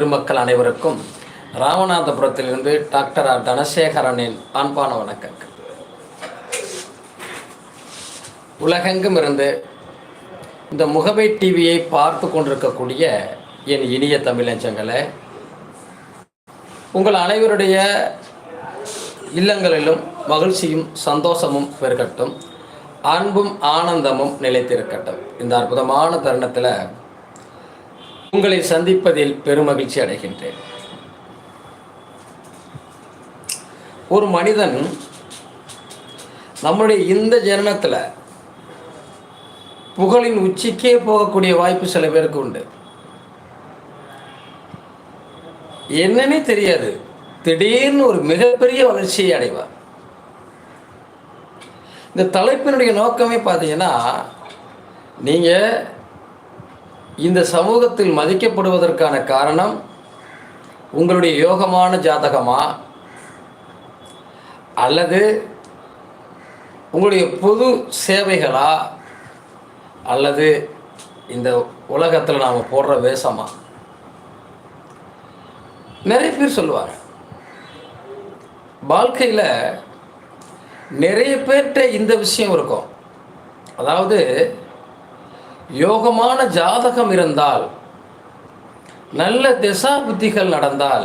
பெருமக்கள் அனைவருக்கும் ராமநாதபுரத்திலிருந்து doctor R தனசேகரனின் அன்பான வணக்கங்கள். உலகெங்கும் இருந்து இந்த முகவை டிவியை பார்த்து கொண்டிருக்கக்கூடிய என் இனிய தமிழஞ்சங்களே, உங்கள் அனைவருடைய இல்லங்களிலும் மகிழ்ச்சியும் சந்தோஷமும் பெருகட்டும், அன்பும் ஆனந்தமும் நிலைத்திருக்கட்டும். இந்த அற்புதமான தருணத்தில் உங்களை சந்திப்பதில் பெருமகிழ்ச்சி அடைகின்றேன். ஒரு மனிதன் நம்முடைய இந்த ஜென்மத்தில் புகழின் உச்சிக்கே போகக்கூடிய வாய்ப்பு சில பேருக்கு உண்டு. என்னன்னே தெரியாது, திடீர்னு ஒரு மிகப்பெரிய வளர்ச்சியை அடைவார். இந்த தலைப்பினுடைய நோக்கமே பார்த்தீங்கன்னா, நீங்கள் இந்த சமூகத்தில் மதிக்கப்படுவதற்கான காரணம் உங்களுடைய யோகமான ஜாதகமா, அல்லது உங்களுடைய பொது சேவைகளா, அல்லது இந்த உலகத்தில் நாம் போடுற வேஷமா? நிறைய பேர் சொல்லுவாங்க, வாழ்க்கையில் நிறைய பேர்கிட்ட இந்த விஷயம் இருக்கும். அதாவது யோகமான ஜாதகம் இருந்தால், நல்ல திசா புத்திகள் நடந்தால்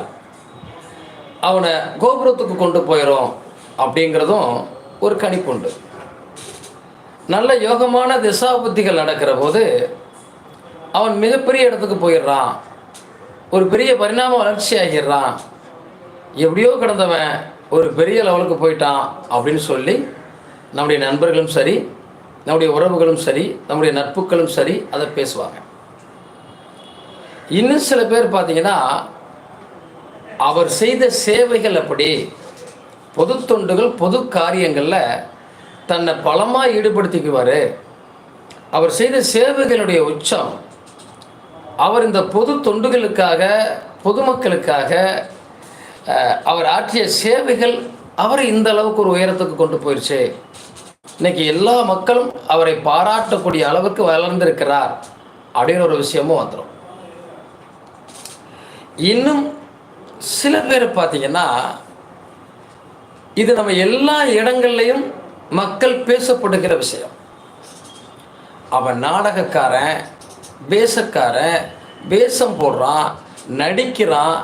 அவனை கோபுரத்துக்கு கொண்டு போயிடும் அப்படிங்கிறதும் ஒரு கணிப்பு உண்டு. நல்ல யோகமான திசா புத்திகள் நடக்கிற போது அவன் மிகப்பெரிய இடத்துக்கு போயிடுறான், ஒரு பெரிய பரிணாம வளர்ச்சி ஆகிடுறான், எப்படியோ கிடந்தவன் ஒரு பெரிய லெவலுக்கு போயிட்டான் அப்படின்னு சொல்லி நம்முடைய நண்பர்களும் சரி, நம்முடைய உறவுகளும் சரி, நம்முடைய நட்புகளும் சரி அதை பேசுவாங்க. இன்னும் சில பேர் பார்த்தீங்கன்னா, அவர் செய்த சேவைகள் அப்படி, பொது தொண்டுகள் பொது காரியங்களில் தன்னை பலமாக ஈடுபடுத்திக்குவார். அவர் செய்த சேவைகளுடைய உச்சம், அவர் இந்த பொது தொண்டுகளுக்காக பொதுமக்களுக்காக அவர் ஆற்றிய சேவைகள் அவரை இந்த அளவுக்கு ஒரு உயரத்துக்கு கொண்டு போயிடுச்சு, இன்னைக்கு எல்லா மக்களும் அவரை பாராட்டக்கூடிய அளவுக்கு வளர்ந்திருக்கிறார் அப்படின்னு ஒரு விஷயமும் வந்துடும். இன்னும் சில பேர் பார்த்தீங்கன்னா, இது நம்ம எல்லா இடங்கள்லையும் மக்கள் பேசப்படுகிற விஷயம். அவன் நாடகக்காரன், வேஷக்காரன், வேஷம் போடுறான், நடிக்கிறான்,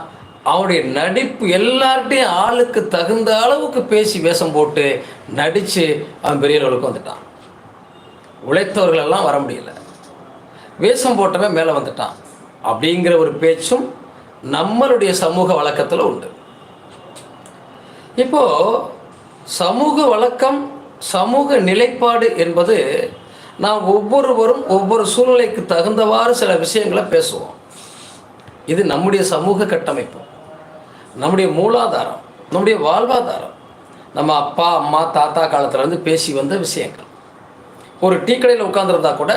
அவனுடைய நடிப்பு எல்லார்ட்டையும் ஆளுக்கு தகுந்த அளவுக்கு பேசி வேஷம் போட்டு நடித்து அவன் பெரிய அளவுக்கு வந்துட்டான். உழைத்தவர்களெல்லாம் வர முடியல, வேஷம் போட்டவன் மேலே வந்துட்டான் அப்படிங்கிற ஒரு பேச்சும் நம்மளுடைய சமூக வழக்கத்தில் உண்டு. இப்போது சமூக வழக்கம், சமூக நிலைப்பாடு என்பது நாம் ஒவ்வொருவரும் ஒவ்வொரு சூழ்நிலைக்கு தகுந்தவாறு சில விஷயங்களை பேசுவோம். இது நம்முடைய சமூக கட்டமைப்பு, நம்முடைய மூலாதாரம், நம்முடைய வாழ்வாதாரம், நம்ம அப்பா அம்மா தாத்தா காலத்துலேருந்து பேசி வந்த விஷயங்கள். ஒரு டீ கடையில் உட்காந்துருந்தா கூட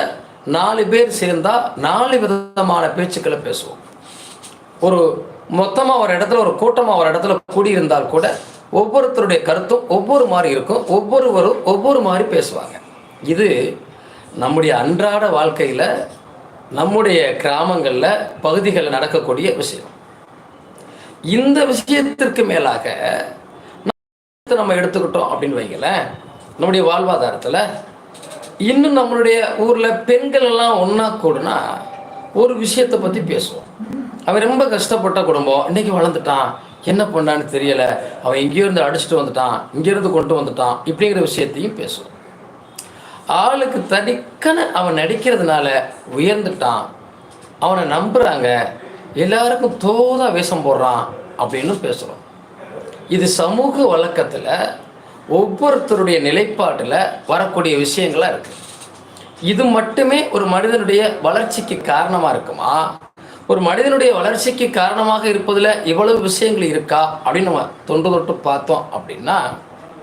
4 பேர் சேர்ந்தால் 4 விதமான பேச்சுக்களை பேசுவோம். ஒரு மொத்தமாக ஒரு இடத்துல, ஒரு கூட்டமாக ஒரு இடத்துல கூடியிருந்தால் கூட ஒவ்வொருத்தருடைய கருத்தும் ஒவ்வொரு மாதிரி இருக்கும், ஒவ்வொருவரும் ஒவ்வொரு மாதிரி பேசுவாங்க. இது நம்முடைய அன்றாட வாழ்க்கையில், நம்முடைய கிராமங்களில், பகுதிகளில் நடக்கக்கூடிய விஷயம். இந்த விஷயத்திற்கு மேலாக நம்ம எடுத்துக்கிட்டோம் அப்படின்னு வைங்களேன், நம்முடைய வாழ்வாதாரத்தில் இன்னும் நம்மளுடைய ஊரில் பெண்கள் எல்லாம் ஒன்றா கூடுனா ஒரு விஷயத்தை பற்றி பேசுவோம். அவன் ரொம்ப கஷ்டப்பட்ட குடும்பம், இன்றைக்கி வளர்ந்துட்டான், என்ன பண்ணான்னு தெரியலை, அவன் இங்கேருந்து அடிச்சுட்டு வந்துட்டான், இங்கேருந்து கொண்டு வந்துட்டான், இப்படிங்கிற விஷயத்தையும் பேசுவோம். ஆளுக்கு தனிக்கன அவன் நடிக்கிறதுனால உயர்ந்துட்டான், அவனை நம்புகிறாங்க, எல்லாருக்கும் தோதா வேஷம் போடுறான் அப்படின்னு பேசுகிறோம். இது சமூக வழக்கத்தில் ஒவ்வொருத்தருடைய நிலைப்பாட்டில் வரக்கூடிய விஷயங்களாக இருக்குது. இது மட்டுமே ஒரு மனிதனுடைய வளர்ச்சிக்கு காரணமாக இருக்குமா? ஒரு மனிதனுடைய வளர்ச்சிக்கு காரணமாக இருப்பதில் இவ்வளவு விஷயங்கள் இருக்கா அப்படின்னு நம்ம தொன்று தொட்டு பார்த்தோம் அப்படின்னா